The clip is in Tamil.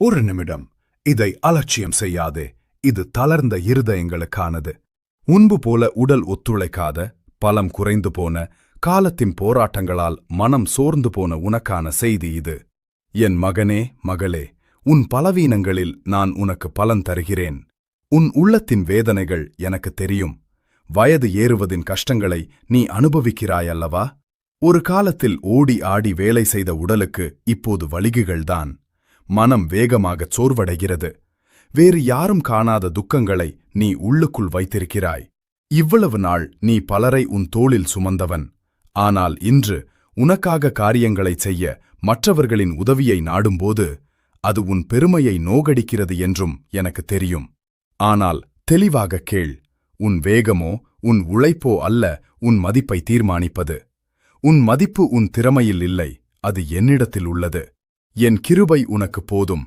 ஒரு நிமிடம். இதை அலட்சியம் செய்யாதே. இது தளர்ந்த இருதயங்களுக்கானது. முன்பு போல உடல் ஒத்துழைக்காத, பலம் குறைந்து போன, காலத்தின் போராட்டங்களால் மனம் சோர்ந்து போன உனக்கான செய்தி இது. என் மகனே, மகளே, உன் பலவீனங்களில் நான் உனக்கு பலன் தருகிறேன். உன் உள்ளத்தின் வேதனைகள் எனக்கு தெரியும். வயது ஏறுவதின் கஷ்டங்களை நீ அனுபவிக்கிறாயல்லவா? ஒரு காலத்தில் ஓடி ஆடி வேலை செய்த உடலுக்கு இப்போது வலிகுகள்தான். மனம் வேகமாகச் சோர்வடைகிறது. வேறு யாரும் காணாத துக்கங்களை நீ உள்ளுக்குள் வைத்திருக்கிறாய். இவ்வளவு நாள் நீ பலரை உன் தோளில் சுமந்தவன். ஆனால் இன்று உனக்காக காரியங்களைச் செய்ய மற்றவர்களின் உதவியை நாடும்போது அது உன் பெருமையை நோகடிக்கிறது என்றும் எனக்கு தெரியும். ஆனால் தெளிவாக கேள். உன் வேகமோ உன் உழைப்போ அல்ல உன் மதிப்பை தீர்மானிப்பது. உன் மதிப்பு உன் திறமையில் இல்லை, அது என்னிடத்தில் உள்ளது. என் கிருபை உனக்கு போதும்.